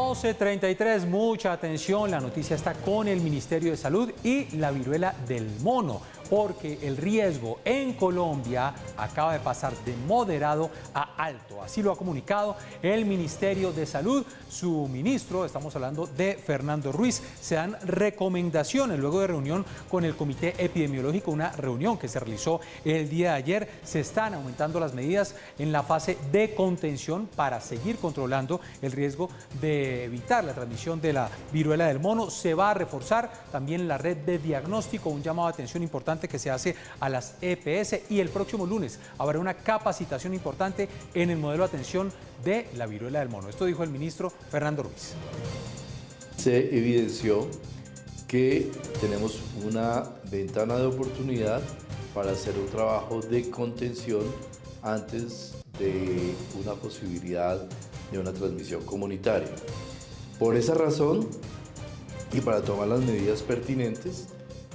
12:33, mucha atención, la noticia está con el Ministerio de Salud y la viruela del mono, porque el riesgo en Colombia acaba de pasar de moderado a alto. Así lo ha comunicado el Ministerio de Salud. Su ministro, estamos hablando de Fernando Ruiz, se dan recomendaciones luego de reunión con el Comité Epidemiológico, una reunión que se realizó el día de ayer. Se están aumentando las medidas en la fase de contención para seguir controlando el riesgo de evitar la transmisión de la viruela del mono. Se va a reforzar también la red de diagnóstico, un llamado de atención importante que se hace a las EPS, y el próximo lunes habrá una capacitación importante en el modelo de atención de la viruela del mono. Esto dijo el ministro Fernando Ruiz. Se evidenció que tenemos una ventana de oportunidad para hacer un trabajo de contención antes de una posibilidad de una transmisión comunitaria. Por esa razón, y para tomar las medidas pertinentes,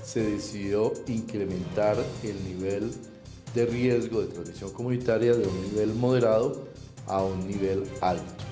se decidió incrementar el nivel de riesgo de transmisión comunitaria de un nivel moderado a un nivel alto.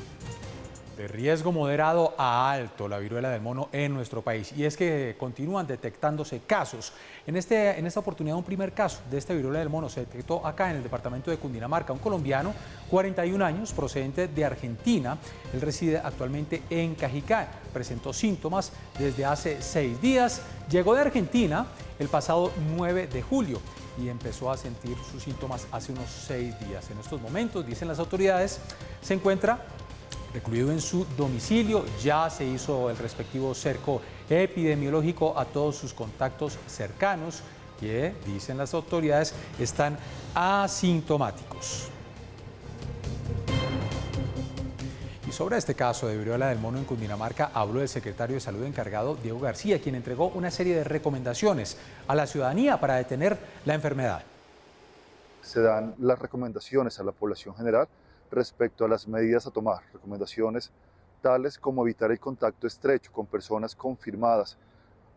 De riesgo moderado a alto la viruela del mono en nuestro país. Y es que continúan detectándose casos. En esta oportunidad, un primer caso de esta viruela del mono se detectó acá en el departamento de Cundinamarca. Un colombiano, 41 años, procedente de Argentina. Él reside actualmente en Cajicá. Presentó síntomas desde hace 6 días. Llegó de Argentina el pasado 9 de julio y empezó a sentir sus síntomas hace unos 6 días. En estos momentos, dicen las autoridades, se encuentra recluido en su domicilio. Ya se hizo el respectivo cerco epidemiológico a todos sus contactos cercanos, que, dicen las autoridades, están asintomáticos. Y sobre este caso de viruela del mono en Cundinamarca habló el secretario de Salud encargado, Diego García, quien entregó una serie de recomendaciones a la ciudadanía para detener la enfermedad. Se dan las recomendaciones a la población general respecto a las medidas a tomar, recomendaciones tales como evitar el contacto estrecho con personas confirmadas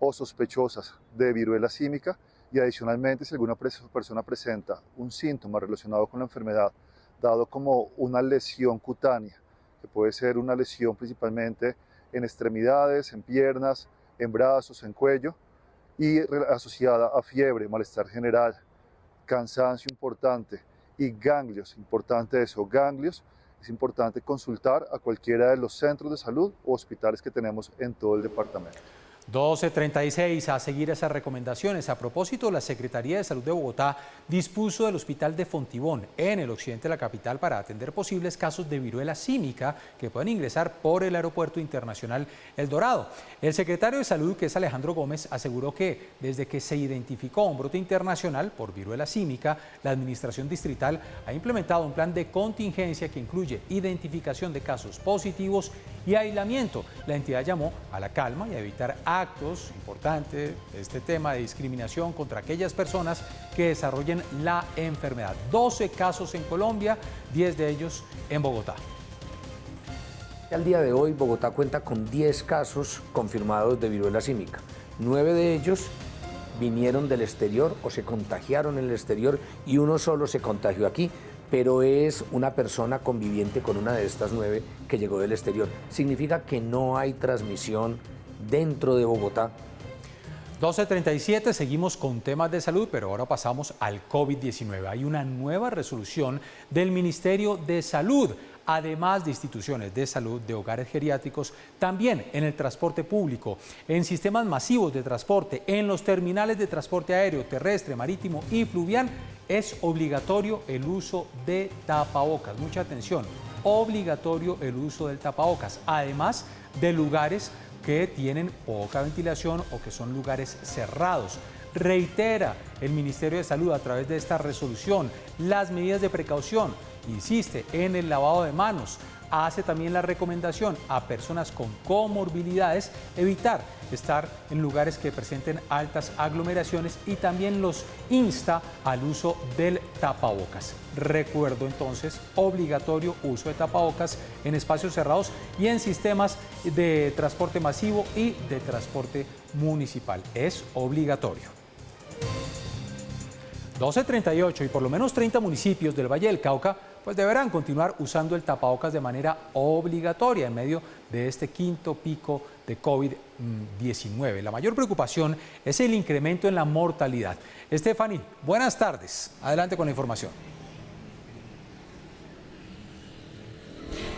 o sospechosas de viruela símica, y adicionalmente, si alguna persona presenta un síntoma relacionado con la enfermedad, dado como una lesión cutánea, que puede ser una lesión principalmente en extremidades, en piernas, en brazos, en cuello, y asociada a fiebre, malestar general, cansancio importante y ganglios, importante eso, ganglios, es importante consultar a cualquiera de los centros de salud o hospitales que tenemos en todo el departamento. 12:36, a seguir esas recomendaciones. A propósito, la Secretaría de Salud de Bogotá dispuso del Hospital de Fontibón, en el occidente de la capital, para atender posibles casos de viruela símica que pueden ingresar por el Aeropuerto Internacional El Dorado. El secretario de Salud, que es Alejandro Gómez, aseguró que desde que se identificó un brote internacional por viruela símica, la Administración Distrital ha implementado un plan de contingencia que incluye identificación de casos positivos y aislamiento. La entidad llamó a la calma y a evitar actos, importante este tema de discriminación contra aquellas personas que desarrollen la enfermedad. 12 casos en Colombia, 10 de ellos en Bogotá. Al día de hoy, Bogotá cuenta con 10 casos confirmados de viruela símica. 9 de ellos vinieron del exterior o se contagiaron en el exterior y uno solo se contagió aquí, pero es una persona conviviente con una de estas 9 que llegó del exterior. Significa que no hay transmisión dentro de Bogotá. 12:37, seguimos con temas de salud, pero ahora pasamos al COVID-19. Hay una nueva resolución del Ministerio de Salud, además de instituciones de salud, de hogares geriátricos, también en el transporte público, en sistemas masivos de transporte, en los terminales de transporte aéreo, terrestre, marítimo y fluvial, es obligatorio el uso de tapabocas. Mucha atención, obligatorio el uso del tapabocas, además de lugares que tienen poca ventilación o que son lugares cerrados. Reitera el Ministerio de Salud a través de esta resolución las medidas de precaución, insiste en el lavado de manos, hace también la recomendación a personas con comorbilidades evitar estar en lugares que presenten altas aglomeraciones y también los insta al uso del tapabocas. Recuerdo entonces, obligatorio uso de tapabocas en espacios cerrados y en sistemas de transporte masivo y de transporte municipal. Es obligatorio. 12:38 y por lo menos 30 municipios del Valle del Cauca pues deberán continuar usando el tapabocas de manera obligatoria en medio de este quinto pico de COVID-19. La mayor preocupación es el incremento en la mortalidad. Stephanie, buenas tardes. Adelante con la información.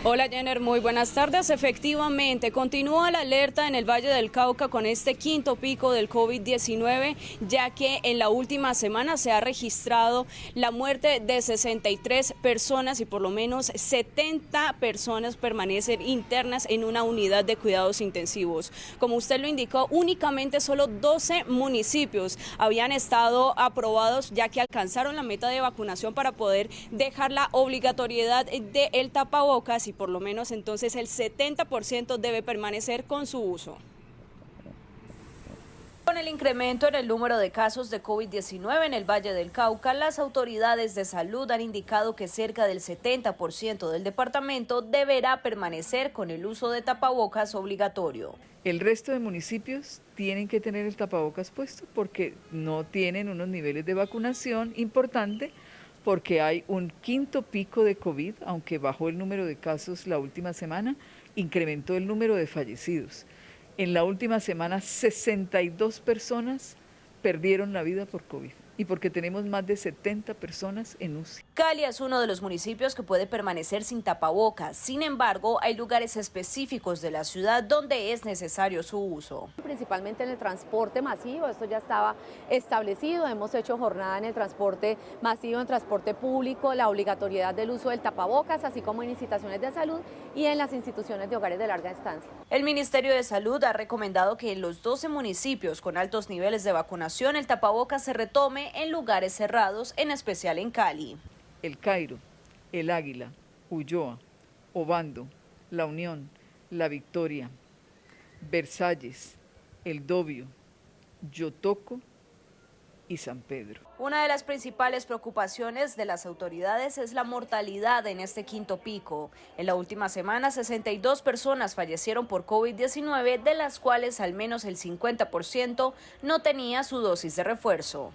Hola Jenner, muy buenas tardes. Efectivamente, continúa la alerta en el Valle del Cauca con este quinto pico del COVID-19, ya que en la última semana se ha registrado la muerte de 63 personas y por lo menos 70 personas permanecen internas en una unidad de cuidados intensivos. Como usted lo indicó, únicamente solo 12 municipios habían estado aprobados, ya que alcanzaron la meta de vacunación para poder dejar la obligatoriedad del tapabocas, y por lo menos entonces el 70% debe permanecer con su uso. Con el incremento en el número de casos de COVID-19 en el Valle del Cauca, las autoridades de salud han indicado que cerca del 70% del departamento deberá permanecer con el uso de tapabocas obligatorio. El resto de municipios tienen que tener el tapabocas puesto porque no tienen unos niveles de vacunación importante, porque hay un quinto pico de COVID, aunque bajó el número de casos la última semana, incrementó el número de fallecidos. En la última semana, 62 personas perdieron la vida por COVID y porque tenemos más de 70 personas en UCI. Cali es uno de los municipios que puede permanecer sin tapabocas. Sin embargo, hay lugares específicos de la ciudad donde es necesario su uso. Principalmente en el transporte masivo, esto ya estaba establecido, hemos hecho jornada en el transporte masivo, en transporte público, la obligatoriedad del uso del tapabocas, así como en instituciones de salud y en las instituciones de hogares de larga estancia. El Ministerio de Salud ha recomendado que en los 12 municipios con altos niveles de vacunación el tapabocas se retome en lugares cerrados, en especial en Cali. El Cairo, El Águila, Ulloa, Obando, La Unión, La Victoria, Versalles, El Dobio, Yotoco y San Pedro. Una de las principales preocupaciones de las autoridades es la mortalidad en este quinto pico. En la última semana, 62 personas fallecieron por COVID-19, de las cuales al menos el 50% no tenía su dosis de refuerzo.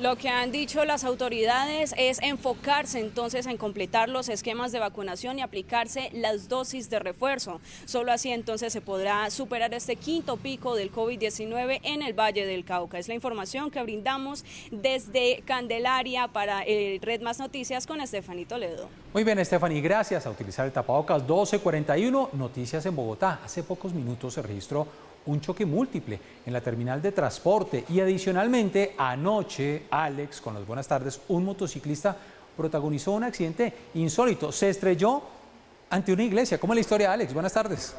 Lo que han dicho las autoridades es enfocarse entonces en completar los esquemas de vacunación y aplicarse las dosis de refuerzo. Solo así entonces se podrá superar este quinto pico del COVID-19 en el Valle del Cauca. Es la información que brindamos desde Candelaria para Red Más Noticias con Stephanie Toledo. Muy bien, Stephanie, gracias a utilizar el tapabocas. 12:41, noticias en Bogotá. Hace pocos minutos se registró un choque múltiple en la terminal de transporte y adicionalmente anoche, Alex, con las buenas tardes, un motociclista protagonizó un accidente insólito, se estrelló ante una iglesia. ¿Cómo es la historia, Alex? Buenas tardes.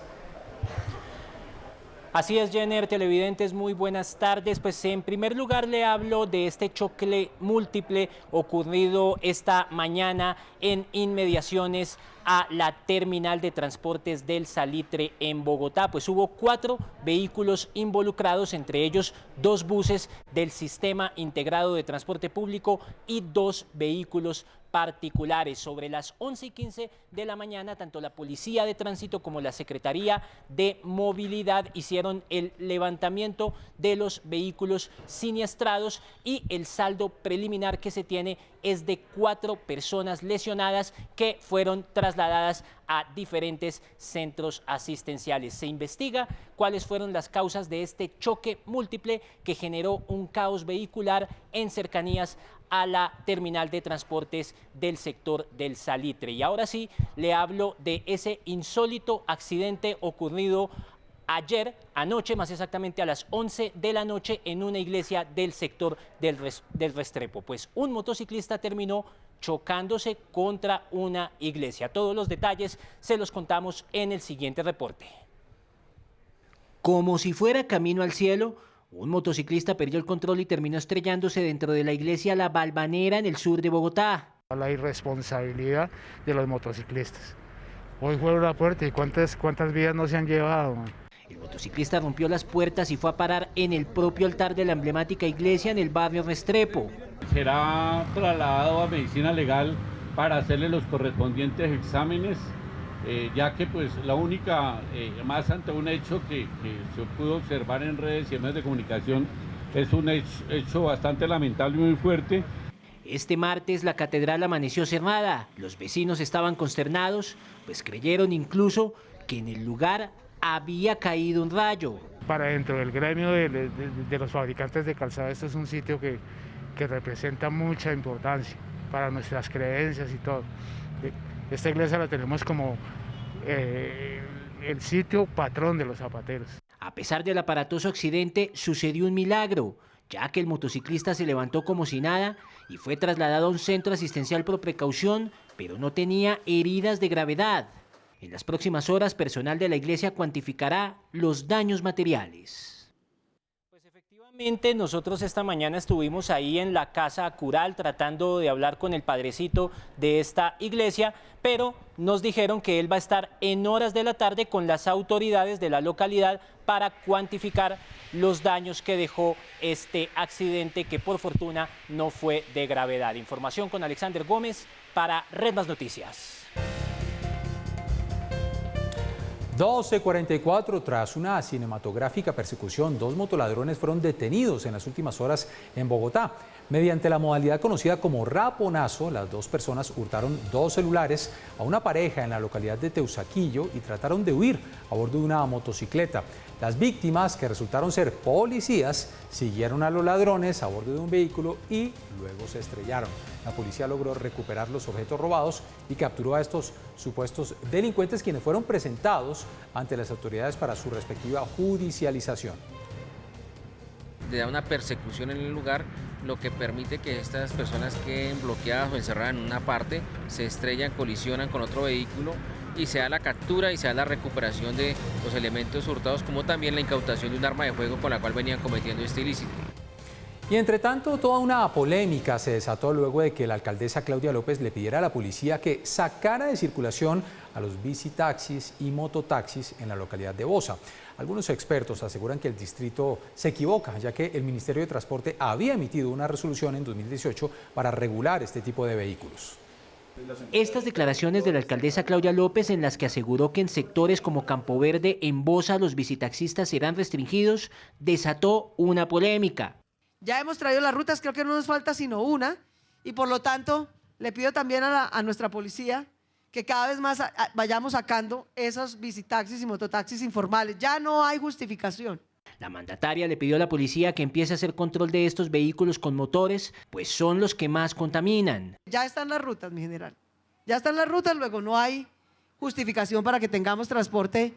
Así es, Jenner, televidentes, muy buenas tardes. Pues en primer lugar le hablo de este choque múltiple ocurrido esta mañana en inmediaciones a la terminal de transportes del Salitre en Bogotá. Pues hubo 4 vehículos involucrados, entre ellos 2 buses del Sistema Integrado de Transporte Público y 2 vehículos particulares. Sobre las 11:15 de la mañana, tanto la Policía de Tránsito como la Secretaría de Movilidad hicieron el levantamiento de los vehículos siniestrados y el saldo preliminar que se tiene es de 4 personas lesionadas que fueron trasladadas a diferentes centros asistenciales. Se investiga cuáles fueron las causas de este choque múltiple que generó un caos vehicular en cercanías a la terminal de transportes del sector del Salitre. Y ahora sí, le hablo de ese insólito accidente ocurrido anoche, más exactamente a las 11 de la noche, en una iglesia del sector del Restrepo. Pues un motociclista terminó chocándose contra una iglesia. Todos los detalles se los contamos en el siguiente reporte. Como si fuera camino al cielo, un motociclista perdió el control y terminó estrellándose dentro de la iglesia La Balvanera en el sur de Bogotá. La irresponsabilidad de los motociclistas. Hoy fue la puerta y cuántas vidas no se han llevado, man. El motociclista rompió las puertas y fue a parar en el propio altar de la emblemática iglesia en el barrio Restrepo. Será trasladado a medicina legal para hacerle los correspondientes exámenes ya que pues la única, más ante un hecho que se pudo observar en redes y en medios de comunicación, es un hecho bastante lamentable y muy fuerte. Este martes la catedral amaneció cerrada. Los vecinos estaban consternados, pues creyeron incluso que en el lugar había caído un rayo. Para dentro del gremio de los fabricantes de calzado, esto es un sitio que representa mucha importancia para nuestras creencias y todo. Esta iglesia la tenemos como el sitio patrón de los zapateros. A pesar del aparatoso accidente, sucedió un milagro, ya que el motociclista se levantó como si nada y fue trasladado a un centro asistencial por precaución, pero no tenía heridas de gravedad. En las próximas horas, personal de la iglesia cuantificará los daños materiales. Pues efectivamente, nosotros esta mañana estuvimos ahí en la casa cural tratando de hablar con el padrecito de esta iglesia, pero nos dijeron que él va a estar en horas de la tarde con las autoridades de la localidad para cuantificar los daños que dejó este accidente, que por fortuna no fue de gravedad. Información con Alexander Gómez para Red Más Noticias. 12:44, tras una cinematográfica persecución, 2 motoladrones fueron detenidos en las últimas horas en Bogotá. Mediante la modalidad conocida como raponazo, las 2 personas hurtaron 2 celulares a una pareja en la localidad de Teusaquillo y trataron de huir a bordo de una motocicleta. Las víctimas, que resultaron ser policías, siguieron a los ladrones a bordo de un vehículo y luego se estrellaron. La policía logró recuperar los objetos robados y capturó a estos supuestos delincuentes, quienes fueron presentados ante las autoridades para su respectiva judicialización. Da una persecución en el lugar, lo que permite que estas personas queden bloqueadas o encerradas en una parte, se estrellan, colisionan con otro vehículo y se da la captura y se da la recuperación de los elementos hurtados, como también la incautación de un arma de fuego con la cual venían cometiendo este ilícito. Y entre tanto, toda una polémica se desató luego de que la alcaldesa Claudia López le pidiera a la policía que sacara de circulación a los bicitaxis y mototaxis en la localidad de Bosa. Algunos expertos aseguran que el distrito se equivoca, ya que el Ministerio de Transporte había emitido una resolución en 2018 para regular este tipo de vehículos. Estas declaraciones de la alcaldesa Claudia López, en las que aseguró que en sectores como Campo Verde, en Bosa, los bicitaxistas serán restringidos, desató una polémica. Ya hemos traído las rutas, creo que no nos falta sino una, y por lo tanto le pido también a nuestra policía que cada vez más vayamos sacando esos bicitaxis y mototaxis informales. Ya no hay justificación. La mandataria le pidió a la policía que empiece a hacer control de estos vehículos con motores, pues son los que más contaminan. Ya están las rutas, mi general. Ya están las rutas, luego no hay justificación para que tengamos transporte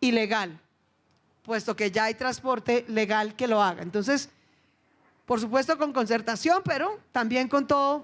ilegal, puesto que ya hay transporte legal que lo haga. Entonces, por supuesto con concertación, pero también con toda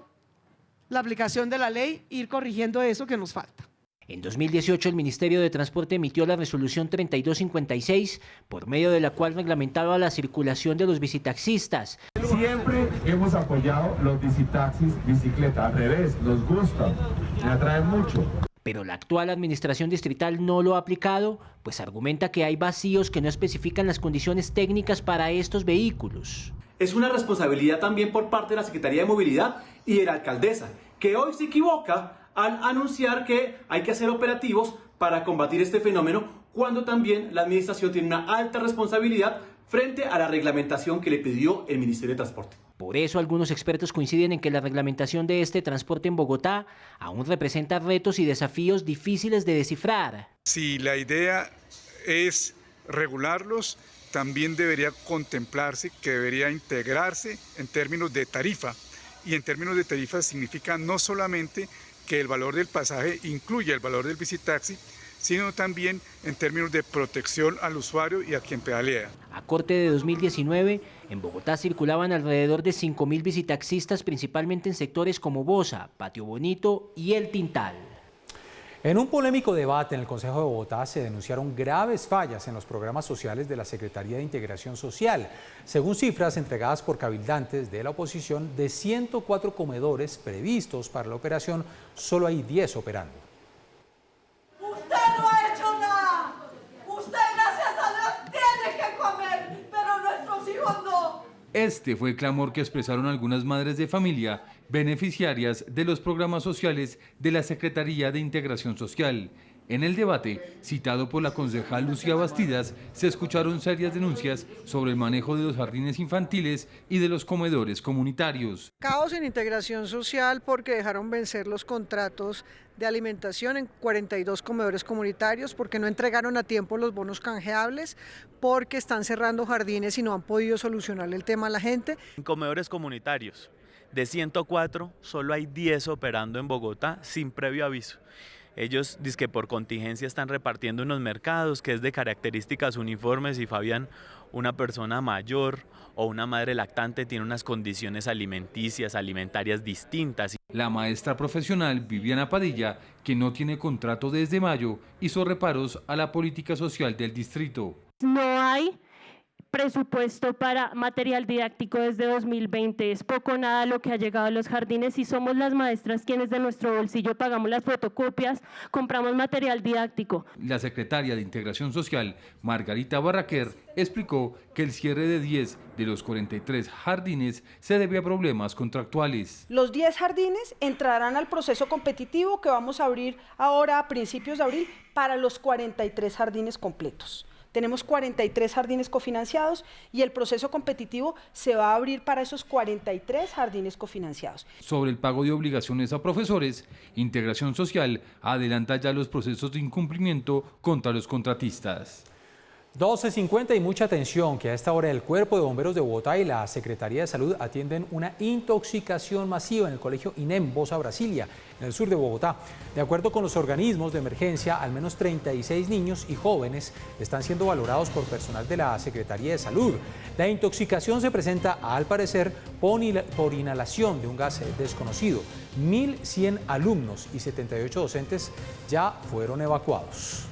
la aplicación de la ley, ir corrigiendo eso que nos falta. En 2018 el Ministerio de Transporte emitió la resolución 3256, por medio de la cual reglamentaba la circulación de los bicitaxistas. Siempre hemos apoyado los bicitaxis, bicicleta, al revés, nos gustan, me atraen mucho. Pero la actual administración distrital no lo ha aplicado, pues argumenta que hay vacíos que no especifican las condiciones técnicas para estos vehículos. Es una responsabilidad también por parte de la Secretaría de Movilidad y de la alcaldesa, que hoy se equivoca al anunciar que hay que hacer operativos para combatir este fenómeno, cuando también la administración tiene una alta responsabilidad frente a la reglamentación que le pidió el Ministerio de Transporte. Por eso algunos expertos coinciden en que la reglamentación de este transporte en Bogotá aún representa retos y desafíos difíciles de descifrar. Si la idea es regularlos, también debería contemplarse que debería integrarse en términos de tarifa. Y en términos de tarifa significa no solamente que el valor del pasaje incluya el valor del bicitaxi, sino también en términos de protección al usuario y a quien pedalea. A corte de 2019, en Bogotá circulaban alrededor de 5.000 bicitaxistas, principalmente en sectores como Bosa, Patio Bonito y El Tintal. En un polémico debate en el Consejo de Bogotá se denunciaron graves fallas en los programas sociales de la Secretaría de Integración Social. Según cifras entregadas por cabildantes de la oposición, de 104 comedores previstos para la operación, solo hay 10 operando. Usted no ha hecho nada. Usted, gracias a Dios, tiene que comer, pero nuestros hijos no. Este fue el clamor que expresaron algunas madres de familia beneficiarias de los programas sociales de la Secretaría de Integración Social. En el debate, citado por la concejal Lucía Bastidas, se escucharon serias denuncias sobre el manejo de los jardines infantiles y de los comedores comunitarios. Caos en integración social porque dejaron vencer los contratos de alimentación en 42 comedores comunitarios, porque no entregaron a tiempo los bonos canjeables, porque están cerrando jardines y no han podido solucionar el tema a la gente. En comedores comunitarios, de 104, solo hay 10 operando en Bogotá sin previo aviso. Ellos dizque por contingencia están repartiendo unos mercados que es de características uniformes y Fabián, una persona mayor o una madre lactante tiene unas condiciones alimentarias distintas. La maestra profesional Viviana Padilla, que no tiene contrato desde mayo, hizo reparos a la política social del distrito. No hay presupuesto para material didáctico desde 2020, es poco o nada lo que ha llegado a los jardines y somos las maestras quienes de nuestro bolsillo pagamos las fotocopias, compramos material didáctico. La secretaria de Integración Social, Margarita Barraquer, explicó que el cierre de 10 de los 43 jardines se debe a problemas contractuales. Los 10 jardines entrarán al proceso competitivo que vamos a abrir ahora a principios de abril para los 43 jardines completos. Tenemos 43 jardines cofinanciados y el proceso competitivo se va a abrir para esos 43 jardines cofinanciados. Sobre el pago de obligaciones a profesores, Integración Social adelanta ya los procesos de incumplimiento contra los contratistas. 12:50 y mucha atención que a esta hora el Cuerpo de Bomberos de Bogotá y la Secretaría de Salud atienden una intoxicación masiva en el colegio INEM Bosa Brasilia, en el sur de Bogotá. De acuerdo con los organismos de emergencia, al menos 36 niños y jóvenes están siendo valorados por personal de la Secretaría de Salud. La intoxicación se presenta, al parecer, por inhalación de un gas desconocido. 1.100 alumnos y 78 docentes ya fueron evacuados.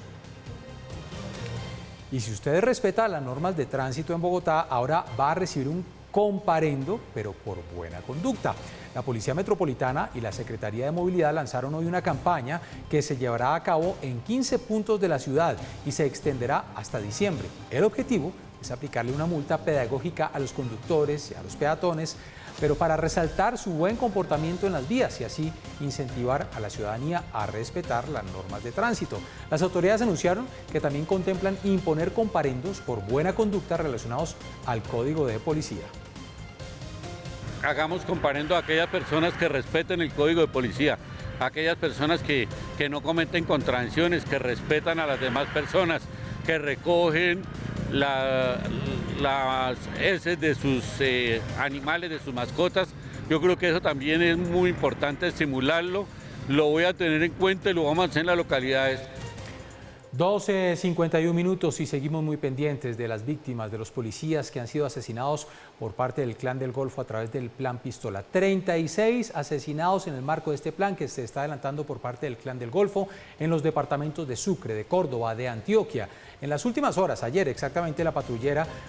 Y si usted respeta las normas de tránsito en Bogotá, ahora va a recibir un comparendo, pero por buena conducta. La Policía Metropolitana y la Secretaría de Movilidad lanzaron hoy una campaña que se llevará a cabo en 15 puntos de la ciudad y se extenderá hasta diciembre. El objetivo es aplicarle una multa pedagógica a los conductores y a los peatones, pero para resaltar su buen comportamiento en las vías y así incentivar a la ciudadanía a respetar las normas de tránsito. Las autoridades anunciaron que también contemplan imponer comparendos por buena conducta relacionados al Código de Policía. Hagamos comparendo a aquellas personas que respeten el Código de Policía, a aquellas personas que no cometen contravenciones, que respetan a las demás personas, que recogen las heces de sus animales, de sus mascotas. Yo creo que eso también es muy importante estimularlo, lo voy a tener en cuenta y lo vamos a hacer en las localidades. 12:51 minutos y seguimos muy pendientes de las víctimas, de los policías que han sido asesinados por parte del Clan del Golfo a través del Plan Pistola. 36 asesinados en el marco de este plan que se está adelantando por parte del Clan del Golfo en los departamentos de Sucre, de Córdoba, de Antioquia. En las últimas horas, ayer exactamente,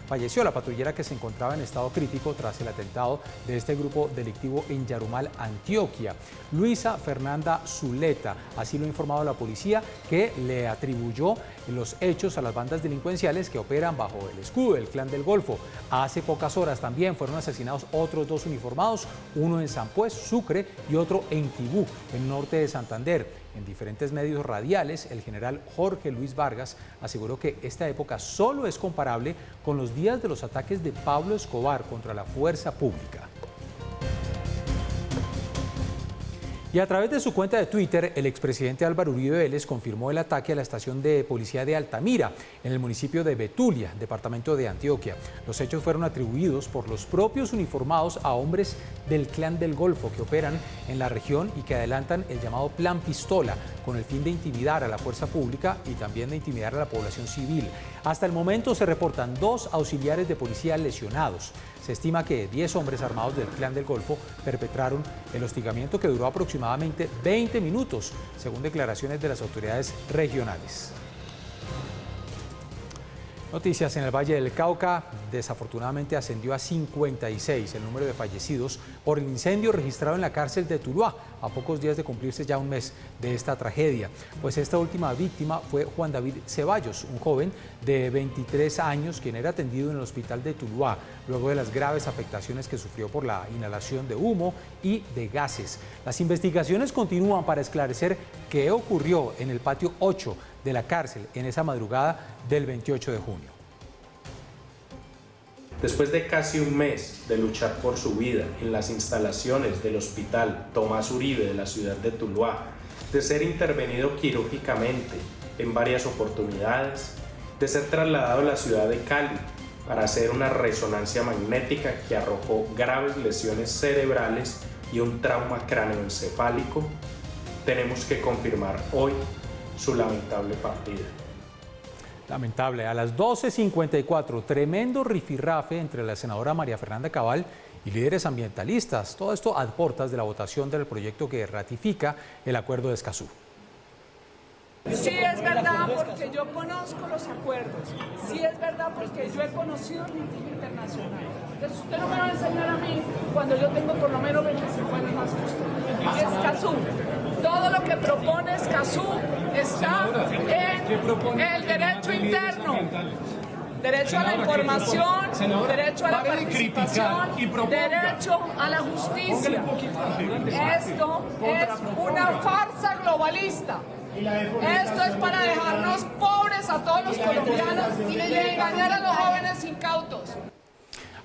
falleció la patrullera que se encontraba en estado crítico tras el atentado de este grupo delictivo en Yarumal, Antioquia. Luisa Fernanda Zuleta, así lo ha informado la policía, que le atribuyó los hechos a las bandas delincuenciales que operan bajo el escudo del Clan del Golfo. Hace pocas horas también fueron asesinados otros 2 uniformados, uno en San Pues, Sucre, y otro en Tibú, en norte de Santander. En diferentes medios radiales, el general Jorge Luis Vargas aseguró que esta época solo es comparable con los días de los ataques de Pablo Escobar contra la fuerza pública. Y a través de su cuenta de Twitter, el expresidente Álvaro Uribe Vélez confirmó el ataque a la estación de policía de Altamira, en el municipio de Betulia, departamento de Antioquia. Los hechos fueron atribuidos por los propios uniformados a hombres del Clan del Golfo que operan en la región y que adelantan el llamado Plan Pistola, con el fin de intimidar a la fuerza pública y también de intimidar a la población civil. Hasta el momento se reportan 2 auxiliares de policía lesionados. Se estima que 10 hombres armados del Clan del Golfo perpetraron el hostigamiento que duró aproximadamente 20 minutos, según declaraciones de las autoridades regionales. Noticias en el Valle del Cauca. Desafortunadamente ascendió a 56 el número de fallecidos por el incendio registrado en la cárcel de Tuluá, a pocos días de cumplirse ya un mes de esta tragedia. Pues esta última víctima fue Juan David Ceballos, un joven de 23 años, quien era atendido en el hospital de Tuluá, luego de las graves afectaciones que sufrió por la inhalación de humo y de gases. Las investigaciones continúan para esclarecer qué ocurrió en el patio 8 de la cárcel en esa madrugada del 28 de junio. Después de casi un mes de luchar por su vida en las instalaciones del Hospital Tomás Uribe de la ciudad de Tuluá, de ser intervenido quirúrgicamente en varias oportunidades, de ser trasladado a la ciudad de Cali para hacer una resonancia magnética que arrojó graves lesiones cerebrales y un trauma cráneoencefálico, tenemos que confirmar hoy su lamentable partida. Lamentable. A las 12:54, tremendo rifirrafe entre la senadora María Fernanda Cabal y líderes ambientalistas. Todo esto a portas de la votación del proyecto que ratifica el acuerdo de Escazú. Sí es verdad porque yo conozco los acuerdos, sí es verdad porque yo he conocido el litigio internacional. Entonces usted no me va a enseñar a mí cuando yo tengo por lo menos 25 años más que usted. Escazú, todo lo que propone Escazú está en el derecho interno. Derecho a la información, derecho a la participación, derecho a la justicia. Esto es una farsa globalista. Esto es para dejarnos pobres a todos los colombianos y engañar a los jóvenes incautos.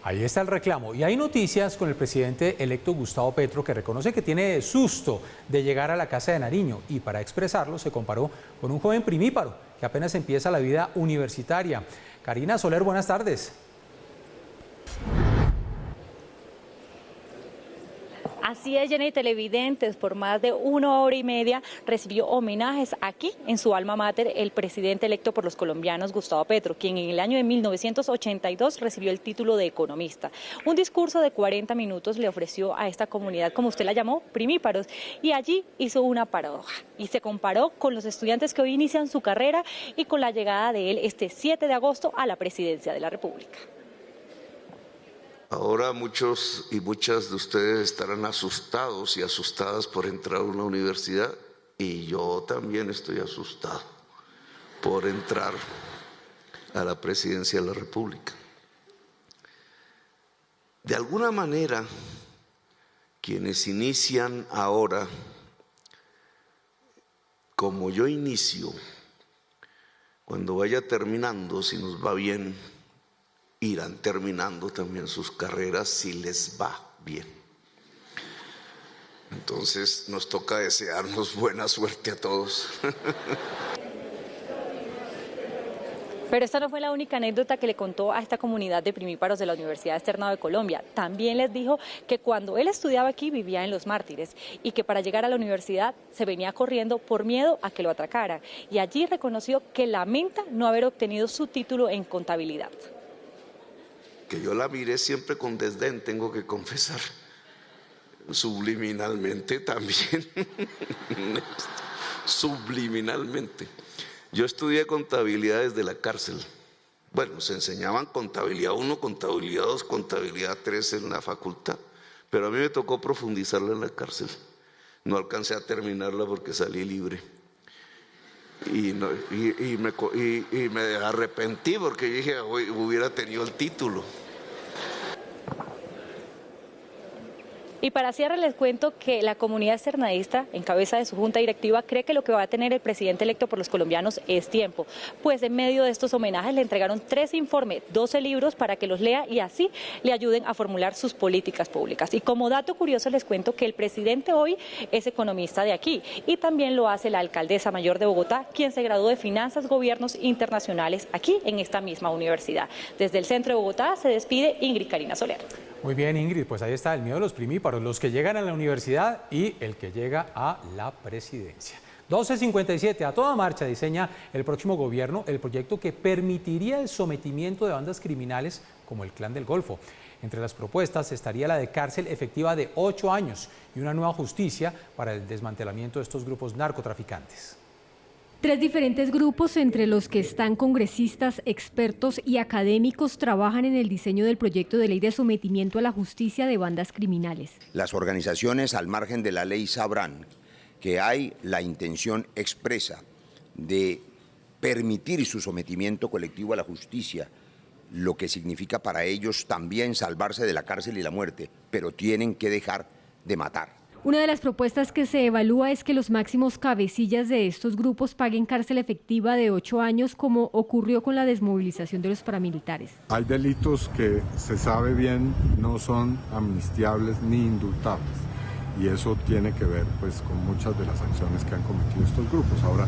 Ahí está el reclamo. Y hay noticias con el presidente electo Gustavo Petro, que reconoce que tiene susto de llegar a la Casa de Nariño, y para expresarlo se comparó con un joven primíparo que apenas empieza la vida universitaria. Karina Soler, buenas tardes. Así es, Jenny, televidentes, por más de 1 hora y media recibió homenajes aquí en su alma mater el presidente electo por los colombianos, Gustavo Petro, quien en el año de 1982 recibió el título de economista. Un discurso de 40 minutos le ofreció a esta comunidad, como usted la llamó, primíparos, y allí hizo una paradoja y se comparó con los estudiantes que hoy inician su carrera y con la llegada de él este 7 de agosto a la presidencia de la República. Ahora muchos y muchas de ustedes estarán asustados y asustadas por entrar a una universidad, y yo también estoy asustado por entrar a la presidencia de la República. De alguna manera, quienes inician ahora, como yo inicio, cuando vaya terminando, si nos va bien, irán terminando también sus carreras si les va bien. Entonces nos toca desearnos buena suerte a todos. Pero esta no fue la única anécdota que le contó a esta comunidad de primíparos de la Universidad Externado de Colombia. También les dijo que cuando él estudiaba aquí vivía en Los Mártires y que para llegar a la universidad se venía corriendo por miedo a que lo atracaran. Y allí reconoció que lamenta no haber obtenido su título en contabilidad. Que yo la miré siempre con desdén, tengo que confesar, subliminalmente también, subliminalmente. Yo estudié contabilidad desde la cárcel. Bueno, se enseñaban contabilidad 1, contabilidad 2, contabilidad 3 en la facultad, pero a mí me tocó profundizarla en la cárcel. No alcancé a terminarla porque salí libre. Y me arrepentí porque dije, hubiera tenido el título. Y para cierre les cuento que la comunidad externadista, en cabeza de su junta directiva, cree que lo que va a tener el presidente electo por los colombianos es tiempo. Pues en medio de estos homenajes le entregaron 3 informes, 12 libros para que los lea y así le ayuden a formular sus políticas públicas. Y como dato curioso les cuento que el presidente hoy es economista de aquí y también lo hace la alcaldesa mayor de Bogotá, quien se graduó de Finanzas, Gobiernos Internacionales aquí en esta misma universidad. Desde el centro de Bogotá se despide Ingrid Karina Soler. Muy bien, Ingrid, pues ahí está el miedo de los primíparos, los que llegan a la universidad y el que llega a la presidencia. 12:57, a toda marcha diseña el próximo gobierno el proyecto que permitiría el sometimiento de bandas criminales como el Clan del Golfo. Entre las propuestas estaría la de cárcel efectiva de 8 años y una nueva justicia para el desmantelamiento de estos grupos narcotraficantes. 3 diferentes grupos, entre los que están congresistas, expertos y académicos, trabajan en el diseño del proyecto de ley de sometimiento a la justicia de bandas criminales. Las organizaciones al margen de la ley sabrán que hay la intención expresa de permitir su sometimiento colectivo a la justicia, lo que significa para ellos también salvarse de la cárcel y la muerte, pero tienen que dejar de matar. Una de las propuestas que se evalúa es que los máximos cabecillas de estos grupos paguen cárcel efectiva de 8 años, como ocurrió con la desmovilización de los paramilitares. Hay delitos que se sabe bien no son amnistiables ni indultables, y eso tiene que ver pues con muchas de las acciones que han cometido estos grupos. Ahora,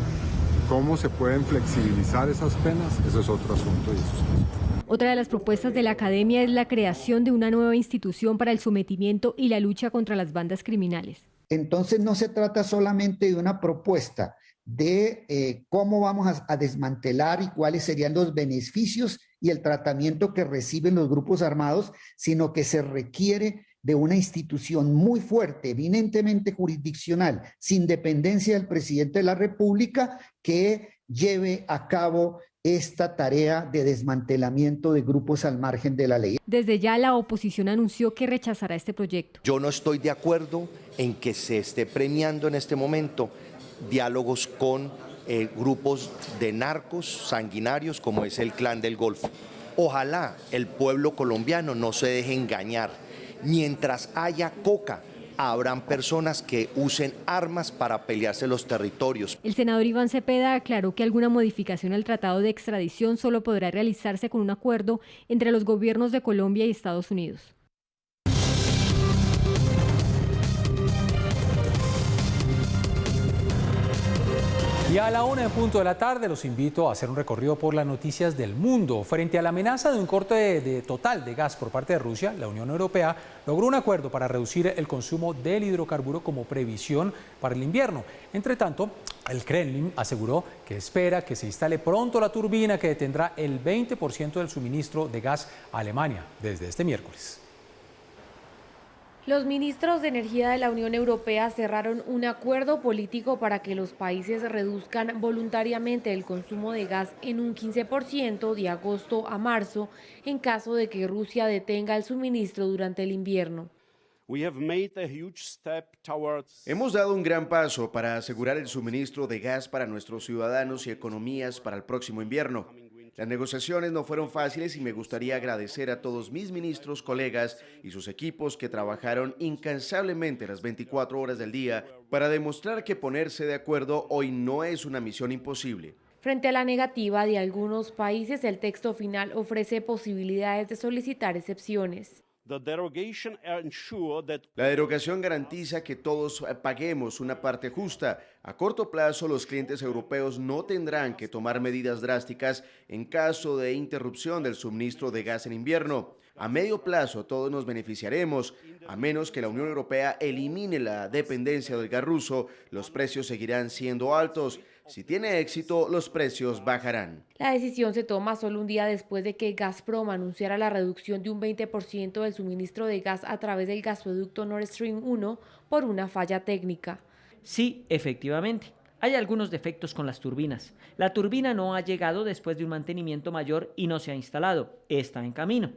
¿cómo se pueden flexibilizar esas penas? Ese es otro asunto y eso es eso. Otra de las propuestas de la academia es la creación de una nueva institución para el sometimiento y la lucha contra las bandas criminales. Entonces no se trata solamente de una propuesta de cómo vamos a desmantelar y cuáles serían los beneficios y el tratamiento que reciben los grupos armados, sino que se requiere de una institución muy fuerte, eminentemente jurisdiccional, sin dependencia del presidente de la República, que lleve a cabo esta tarea de desmantelamiento de grupos al margen de la ley. Desde ya la oposición anunció que rechazará este proyecto. Yo no estoy de acuerdo en que se esté premiando en este momento diálogos con grupos de narcos sanguinarios como es el Clan del Golfo. Ojalá el pueblo colombiano no se deje engañar. Mientras haya coca, habrán personas que usen armas para pelearse los territorios. El senador Iván Cepeda aclaró que alguna modificación al tratado de extradición solo podrá realizarse con un acuerdo entre los gobiernos de Colombia y Estados Unidos. Y a la 1:00 p.m. los invito a hacer un recorrido por las noticias del mundo. Frente a la amenaza de un corte total de gas por parte de Rusia, la Unión Europea logró un acuerdo para reducir el consumo del hidrocarburo como previsión para el invierno. Entre tanto, el Kremlin aseguró que espera que se instale pronto la turbina que detendrá el 20% del suministro de gas a Alemania desde este miércoles. Los ministros de Energía de la Unión Europea cerraron un acuerdo político para que los países reduzcan voluntariamente el consumo de gas en un 15% de agosto a marzo en caso de que Rusia detenga el suministro durante el invierno. Hemos dado un gran paso para asegurar el suministro de gas para nuestros ciudadanos y economías para el próximo invierno. Las negociaciones no fueron fáciles y me gustaría agradecer a todos mis ministros, colegas y sus equipos que trabajaron incansablemente las 24 horas del día para demostrar que ponerse de acuerdo hoy no es una misión imposible. Frente a la negativa de algunos países, el texto final ofrece posibilidades de solicitar excepciones. La derogación garantiza que todos paguemos una parte justa. A corto plazo, los clientes europeos no tendrán que tomar medidas drásticas en caso de interrupción del suministro de gas en invierno. A medio plazo, todos nos beneficiaremos. A menos que la Unión Europea elimine la dependencia del gas ruso, los precios seguirán siendo altos. Si tiene éxito, los precios bajarán. La decisión se toma solo un día después de que Gazprom anunciara la reducción de un 20% del suministro de gas a través del gasoducto Nord Stream 1 por una falla técnica. Sí, efectivamente. Hay algunos defectos con las turbinas. La turbina no ha llegado después de un mantenimiento mayor y no se ha instalado. Está en camino.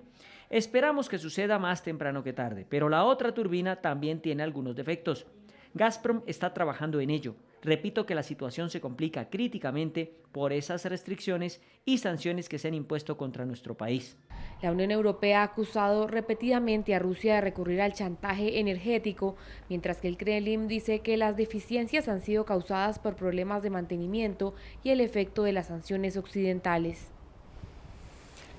Esperamos que suceda más temprano que tarde, pero la otra turbina también tiene algunos defectos. Gazprom está trabajando en ello. Repito que la situación se complica críticamente por esas restricciones y sanciones que se han impuesto contra nuestro país. La Unión Europea ha acusado repetidamente a Rusia de recurrir al chantaje energético, mientras que el Kremlin dice que las deficiencias han sido causadas por problemas de mantenimiento y el efecto de las sanciones occidentales.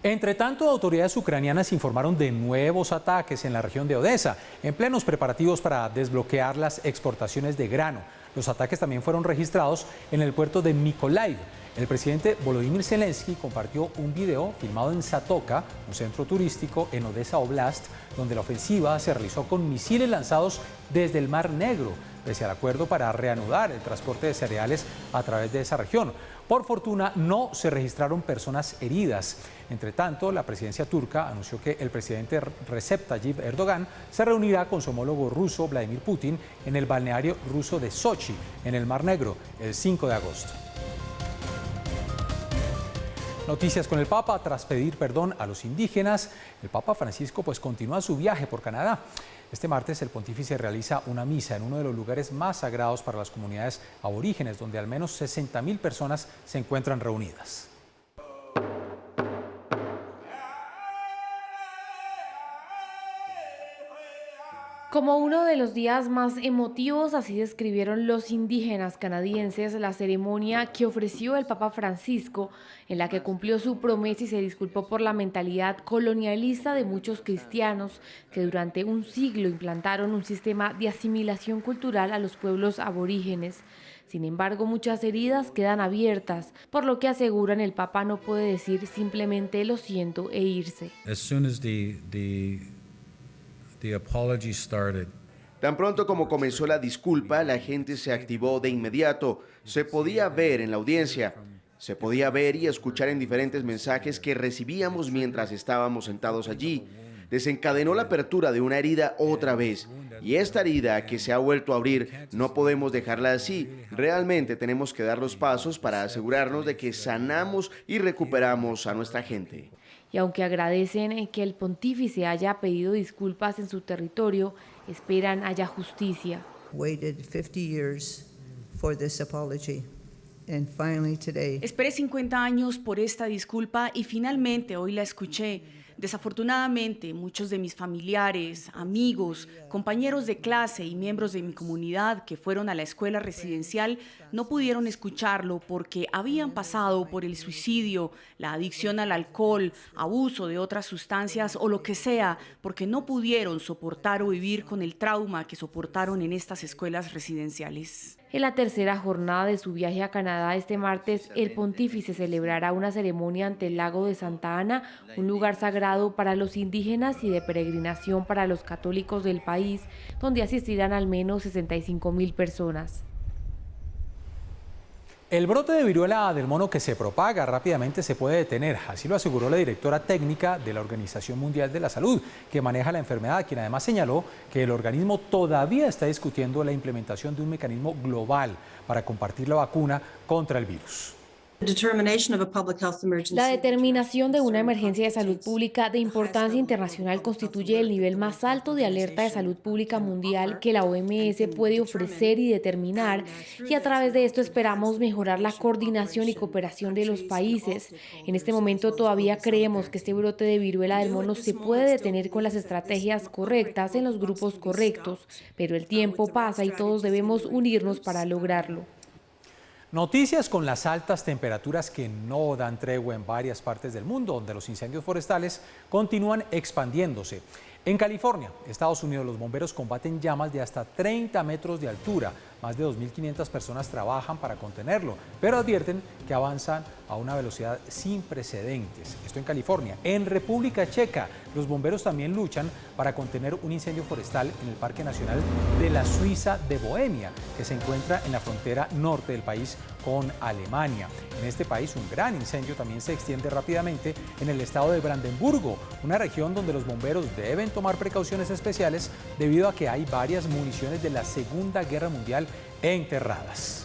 Entre tanto, autoridades ucranianas informaron de nuevos ataques en la región de Odesa, en plenos preparativos para desbloquear las exportaciones de grano. Los ataques también fueron registrados en el puerto de Mykolaiv. El presidente Volodymyr Zelensky compartió un video filmado en Satoka, un centro turístico en Odesa Oblast, donde la ofensiva se realizó con misiles lanzados desde el Mar Negro, pese al acuerdo para reanudar el transporte de cereales a través de esa región. Por fortuna, no se registraron personas heridas. Entre tanto, la presidencia turca anunció que el presidente Recep Tayyip Erdogan se reunirá con su homólogo ruso Vladimir Putin en el balneario ruso de Sochi, en el Mar Negro, el 5 de agosto. Noticias con el Papa. Tras pedir perdón a los indígenas, el Papa Francisco pues continúa su viaje por Canadá. Este martes el pontífice realiza una misa en uno de los lugares más sagrados para las comunidades aborígenes, donde al menos 60.000 personas se encuentran reunidas. Como uno de los días más emotivos, así describieron los indígenas canadienses la ceremonia que ofreció el Papa Francisco, en la que cumplió su promesa y se disculpó por la mentalidad colonialista de muchos cristianos que durante un siglo implantaron un sistema de asimilación cultural a los pueblos aborígenes. Sin embargo, muchas heridas quedan abiertas, por lo que aseguran el Papa no puede decir simplemente lo siento e irse. The apology started. Tan pronto como comenzó la disculpa, la gente se activó de inmediato. Se podía ver en la audiencia, se podía ver y escuchar en diferentes mensajes que recibíamos mientras estábamos sentados allí. Desencadenó la apertura de una herida otra vez. Y esta herida que se ha vuelto a abrir, no podemos dejarla así. Realmente tenemos que dar los pasos para asegurarnos de que sanamos y recuperamos a nuestra gente. Y aunque agradecen que el pontífice haya pedido disculpas en su territorio, esperan haya justicia. Esperé 50 años por esta disculpa y finalmente hoy la escuché. Desafortunadamente, muchos de mis familiares, amigos, compañeros de clase y miembros de mi comunidad que fueron a la escuela residencial no pudieron escucharlo porque habían pasado por el suicidio, la adicción al alcohol, abuso de otras sustancias o lo que sea, porque no pudieron soportar o vivir con el trauma que soportaron en estas escuelas residenciales. En la tercera jornada de su viaje a Canadá este martes, el pontífice celebrará una ceremonia ante el lago de Santa Ana, un lugar sagrado para los indígenas y de peregrinación para los católicos del país, donde asistirán al menos 65.000 personas. El brote de viruela del mono que se propaga rápidamente se puede detener, así lo aseguró la directora técnica de la Organización Mundial de la Salud, que maneja la enfermedad, quien además señaló que el organismo todavía está discutiendo la implementación de un mecanismo global para compartir la vacuna contra el virus. La determinación de una emergencia de salud pública de importancia internacional constituye el nivel más alto de alerta de salud pública mundial que la OMS puede ofrecer y determinar, y a través de esto esperamos mejorar la coordinación y cooperación de los países. En este momento todavía creemos que este brote de viruela del mono se puede detener con las estrategias correctas en los grupos correctos, pero el tiempo pasa y todos debemos unirnos para lograrlo. Noticias con las altas temperaturas que no dan tregua en varias partes del mundo, donde los incendios forestales continúan expandiéndose. En California, Estados Unidos, los bomberos combaten llamas de hasta 30 metros de altura. Más de 2.500 personas trabajan para contenerlo, pero advierten que avanzan a una velocidad sin precedentes. Esto en California. En República Checa, los bomberos también luchan para contener un incendio forestal en el Parque Nacional de la Suiza de Bohemia, que se encuentra en la frontera norte del país con Alemania. En este país, un gran incendio también se extiende rápidamente en el estado de Brandenburgo, una región donde los bomberos deben tomar precauciones especiales debido a que hay varias municiones de la Segunda Guerra Mundial enterradas.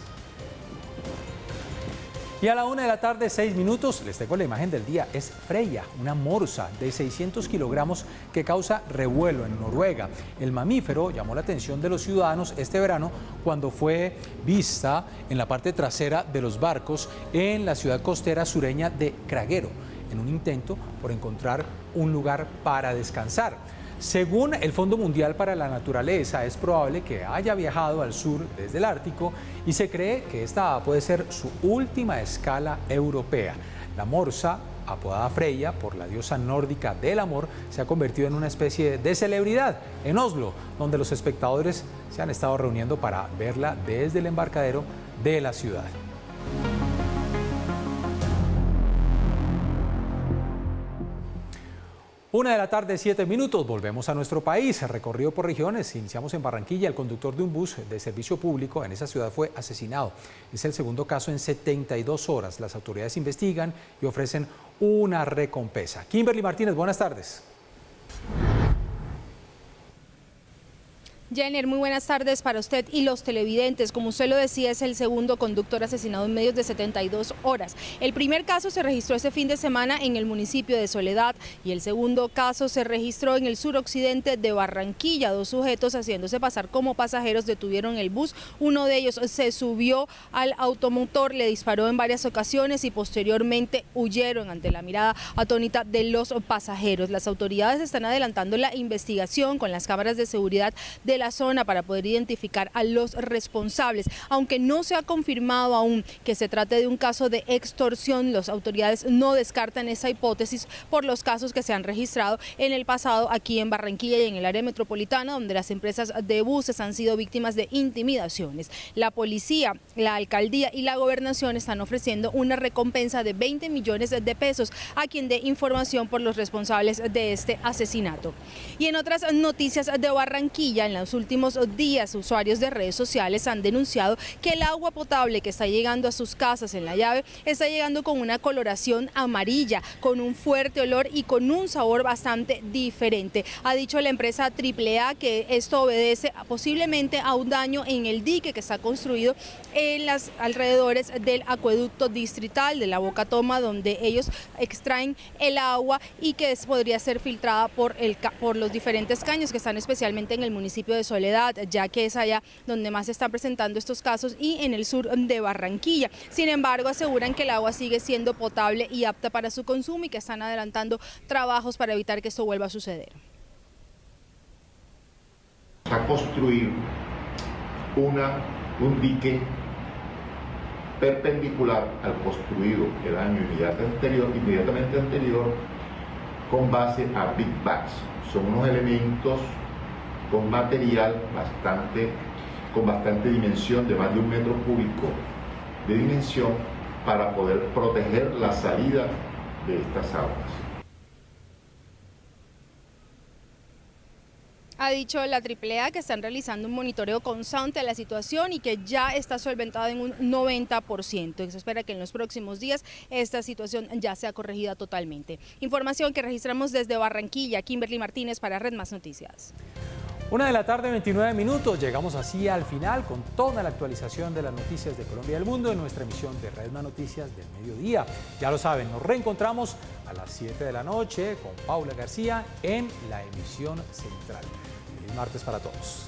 Y a la 1 de la tarde, 6 minutos, les tengo la imagen del día. Es Freya, una morsa de 600 kilogramos que causa revuelo en Noruega. El mamífero llamó la atención de los ciudadanos este verano cuando fue vista en la parte trasera de los barcos en la ciudad costera sureña de Kragerø, en un intento por encontrar un lugar para descansar. Según el Fondo Mundial para la Naturaleza, es probable que haya viajado al sur desde el Ártico y se cree que esta puede ser su última escala europea. La morsa, apodada Freya por la diosa nórdica del amor, se ha convertido en una especie de celebridad en Oslo, donde los espectadores se han estado reuniendo para verla desde el embarcadero de la ciudad. 1 de la tarde, 7 minutos. Volvemos a nuestro país. Recorrido por regiones. Iniciamos en Barranquilla. El conductor de un bus de servicio público en esa ciudad fue asesinado. Es el segundo caso en 72 horas. Las autoridades investigan y ofrecen una recompensa. Kimberly Martínez, buenas tardes. Jenner, muy buenas tardes para usted y los televidentes. Como usted lo decía, es el segundo conductor asesinado en menos de 72 horas. El primer caso se registró este fin de semana en el municipio de Soledad y el segundo caso se registró en el suroccidente de Barranquilla. 2 sujetos haciéndose pasar como pasajeros detuvieron el bus. Uno de ellos se subió al automotor, le disparó en varias ocasiones y posteriormente huyeron ante la mirada atónita de los pasajeros. Las autoridades están adelantando la investigación con las cámaras de seguridad de la zona para poder identificar a los responsables. Aunque no se ha confirmado aún que se trate de un caso de extorsión, las autoridades no descartan esa hipótesis por los casos que se han registrado en el pasado aquí en Barranquilla y en el área metropolitana, donde las empresas de buses han sido víctimas de intimidaciones. La policía, la alcaldía y la gobernación están ofreciendo una recompensa de 20 millones de pesos a quien dé información por los responsables de este asesinato. Y en otras noticias de Barranquilla, en los últimos días, usuarios de redes sociales han denunciado que el agua potable que está llegando a sus casas en La Llave está llegando con una coloración amarilla, con un fuerte olor y con un sabor bastante diferente. Ha dicho la empresa AAA que esto obedece posiblemente a un daño en el dique que está construido en los alrededores del acueducto distrital de la Boca Toma, donde ellos extraen el agua y que podría ser filtrada por los diferentes caños que están especialmente en el municipio de Soledad, ya que es allá donde más se están presentando estos casos, y en el sur de Barranquilla. Sin embargo, aseguran que el agua sigue siendo potable y apta para su consumo y que están adelantando trabajos para evitar que esto vuelva a suceder. A construir un dique perpendicular al construido el año inmediatamente anterior con base a Big Bags. Son unos elementos con material con bastante dimensión, de más de 1 metro cúbico de dimensión, para poder proteger la salida de estas aguas. Ha dicho la AAA que están realizando un monitoreo constante de la situación y que ya está solventada en un 90%. Se espera que en los próximos días esta situación ya sea corregida totalmente. Información que registramos desde Barranquilla. Kimberly Martínez para Red Más Noticias. 1:29 p.m. Llegamos así al final con toda la actualización de las noticias de Colombia y del mundo en nuestra emisión de Red Más Noticias del mediodía. Ya lo saben, nos reencontramos a las 7 de la noche con Paula García en la emisión central. Feliz martes para todos.